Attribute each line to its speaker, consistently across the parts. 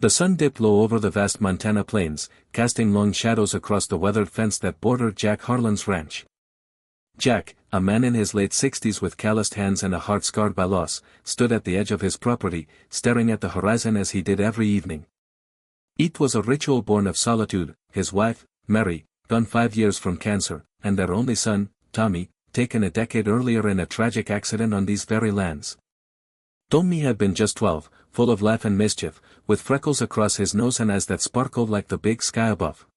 Speaker 1: The sun dipped low over the vast Montana plains, casting long shadows across the weathered fence that bordered Jack Harlan's ranch. Jack, a man in his late 60s with calloused hands and a heart scarred by loss, stood at the edge of his property, staring at the horizon as he did every evening. It was a ritual born of solitude. His wife, Mary, gone 5 years from cancer, and their only son, Tommy, taken a decade earlier in a tragic accident on these very lands. Tommy had been just 12, full of life and mischief, with freckles across his nose and eyes that sparkled like the big sky above.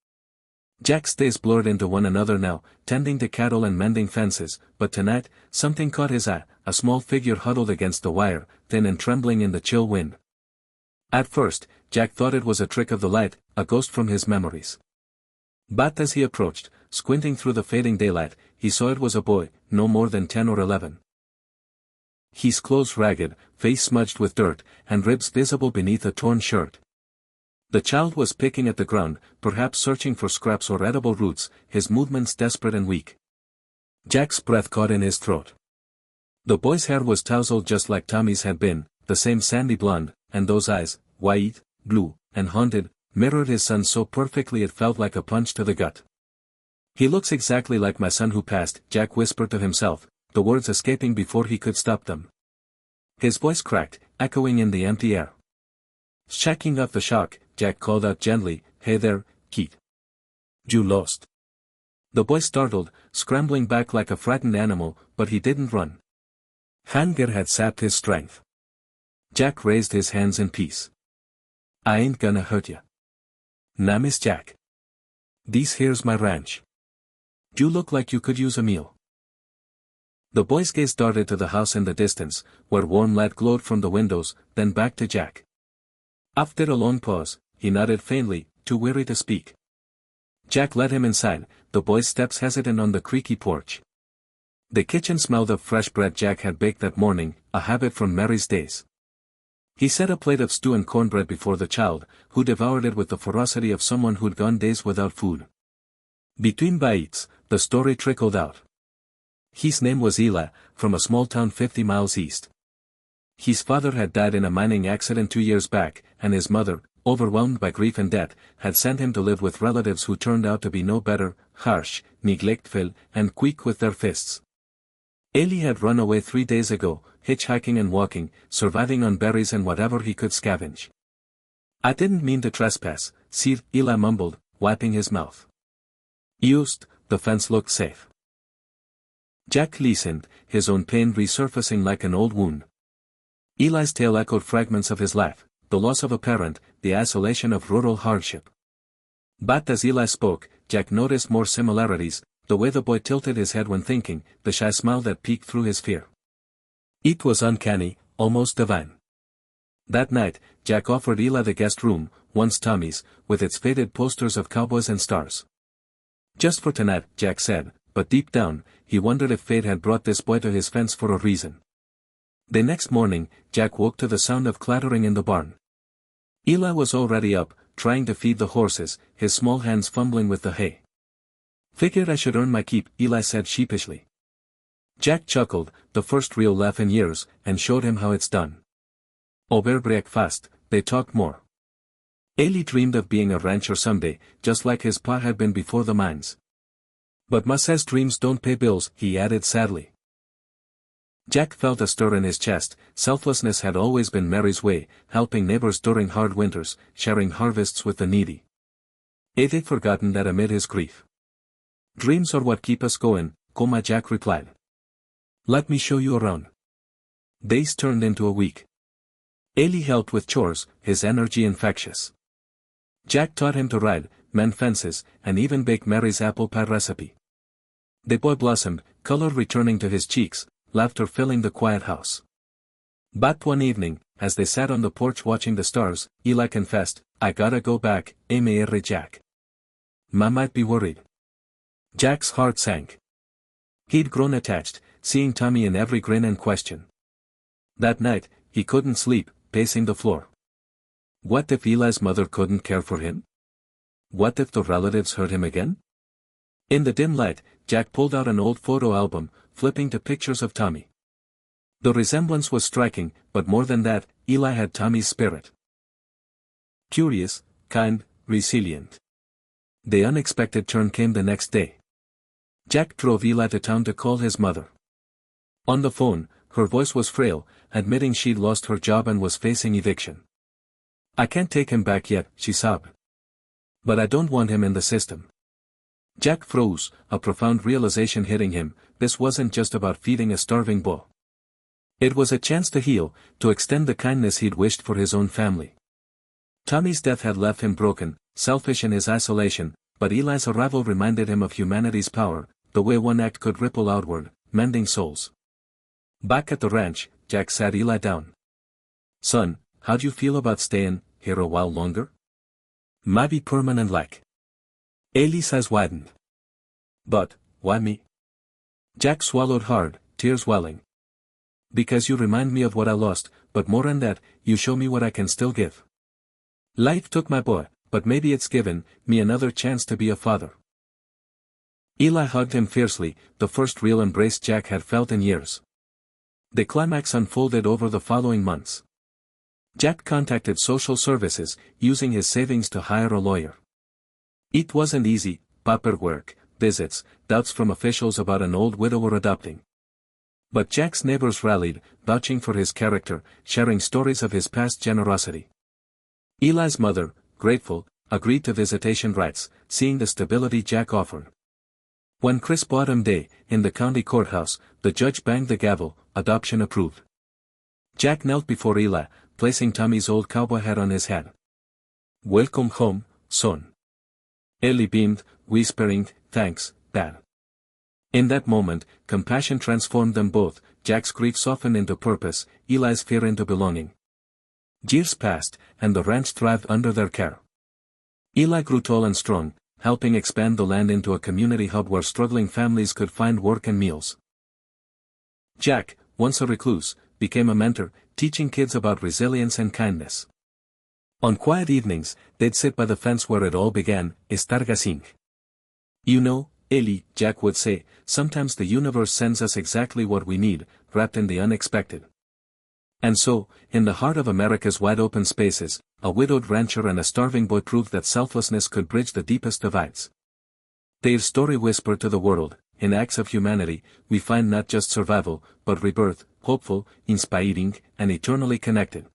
Speaker 1: Jack's days blurred into one another now, tending to cattle and mending fences, but tonight, something caught his eye, a small figure huddled against the wire, thin and trembling in the chill wind. At first, Jack thought it was a trick of the light, a ghost from his memories. But as he approached, squinting through the fading daylight, he saw it was a boy, no more than 10 or 11. His clothes ragged, face smudged with dirt, and ribs visible beneath a torn shirt. The child was picking at the ground, perhaps searching for scraps or edible roots, his movements desperate and weak. Jack's breath caught in his throat. The boy's hair was tousled just like Tommy's had been, the same sandy blonde, and those eyes, white, blue, and haunted, mirrored his son's so perfectly it felt like a punch to the gut. "He looks exactly like my son who passed," Jack whispered to himself, the words escaping before he could stop them. His voice cracked, echoing in the empty air. Shaking off the shock, Jack called out gently, "Hey there, kid. You lost?" The boy startled, scrambling back like a frightened animal, but he didn't run. Hunger had sapped his strength. Jack raised his hands in peace. "I ain't gonna hurt ya. Nah, Miss Jack. This here's my ranch. You look like you could use a meal." The boy's gaze darted to the house in the distance, where warm light glowed from the windows, then back to Jack. After a long pause, he nodded faintly, too weary to speak. Jack led him inside, the boy's steps hesitant on the creaky porch. The kitchen smelled of fresh bread Jack had baked that morning, a habit from Mary's days. He set a plate of stew and cornbread before the child, who devoured it with the ferocity of someone who'd gone days without food. Between bites, the story trickled out. His name was Eli, from a small town 50 miles east. His father had died in a mining accident 2 years back, and his mother, overwhelmed by grief and debt, had sent him to live with relatives who turned out to be no better, harsh, neglectful, and quick with their fists. Eli had run away 3 days ago, hitchhiking and walking, surviving on berries and whatever he could scavenge. "I didn't mean to trespass, sir," Eli mumbled, wiping his mouth. "Used, the fence looked safe." Jack listened, his own pain resurfacing like an old wound. Eli's tale echoed fragments of his life, the loss of a parent, the isolation of rural hardship. But as Eli spoke, Jack noticed more similarities, the way the boy tilted his head when thinking, the shy smile that peeked through his fear. It was uncanny, almost divine. That night, Jack offered Eli the guest room, once Tommy's, with its faded posters of cowboys and stars. "Just for tonight," Jack said, but deep down, he wondered if fate had brought this boy to his fence for a reason. The next morning, Jack woke to the sound of clattering in the barn. Eli was already up, trying to feed the horses, his small hands fumbling with the hay. "Figured I should earn my keep," Eli said sheepishly. Jack chuckled, the first real laugh in years, and showed him how it's done. Over breakfast, they talked more. Eli dreamed of being a rancher someday, just like his pa had been before the mines. "But ma says dreams don't pay bills," he added sadly. Jack felt a stir in his chest. Selflessness had always been Mary's way, helping neighbors during hard winters, sharing harvests with the needy. He'd forgotten that amid his grief. "Dreams are what keep us going," coma, Jack replied. "Let me show you around." Days turned into a week. Eli helped with chores, his energy infectious. Jack taught him to ride, mend fences, and even bake Mary's apple pie recipe. The boy blossomed, color returning to his cheeks, laughter filling the quiet house. But one evening, as they sat on the porch watching the stars, Eli confessed, "I gotta go back, Mr. Jack. Ma might be worried." Jack's heart sank. He'd grown attached, seeing Tommy in every grin and question. That night, he couldn't sleep, pacing the floor. What if Eli's mother couldn't care for him? What if the relatives hurt him again? In the dim light, Jack pulled out an old photo album, flipping to pictures of Tommy. The resemblance was striking, but more than that, Eli had Tommy's spirit. Curious, kind, resilient. The unexpected turn came the next day. Jack drove Eli to town to call his mother. On the phone, her voice was frail, admitting she'd lost her job and was facing eviction. "I can't take him back yet," she sobbed. "But I don't want him in the system." Jack froze, a profound realization hitting him. This wasn't just about feeding a starving boy. It was a chance to heal, to extend the kindness he'd wished for his own family. Tommy's death had left him broken, selfish in his isolation, but Eli's arrival reminded him of humanity's power, the way one act could ripple outward, mending souls. Back at the ranch, Jack sat Eli down. "Son, how'd you feel about staying here a while longer? Maybe permanent like." Eli's eyes widened. "But, why me?" Jack swallowed hard, tears welling. "Because you remind me of what I lost, but more than that, you show me what I can still give. Life took my boy, but maybe it's given me another chance to be a father." Eli hugged him fiercely, the first real embrace Jack had felt in years. The climax unfolded over the following months. Jack contacted social services, using his savings to hire a lawyer. It wasn't easy: paperwork, visits, doubts from officials about an old widower adopting. But Jack's neighbors rallied, vouching for his character, sharing stories of his past generosity. Eli's mother, grateful, agreed to visitation rights, seeing the stability Jack offered. When crisp autumn day, in the county courthouse, the judge banged the gavel, adoption approved. Jack knelt before Eli, placing Tommy's old cowboy hat on his head. "Welcome home, son." Eli beamed, whispering, "Thanks, Dad." In that moment, compassion transformed them both. Jack's grief softened into purpose, Eli's fear into belonging. Years passed, and the ranch thrived under their care. Eli grew tall and strong, helping expand the land into a community hub where struggling families could find work and meals. Jack, once a recluse, became a mentor, teaching kids about resilience and kindness. On quiet evenings, they'd sit by the fence where it all began, estar gasing. "You know, Eli," Jack would say, "sometimes the universe sends us exactly what we need, wrapped in the unexpected." And so, in the heart of America's wide-open spaces, a widowed rancher and a starving boy proved that selflessness could bridge the deepest divides. Their story whispered to the world: in acts of humanity, we find not just survival, but rebirth, hopeful, inspiring, and eternally connected.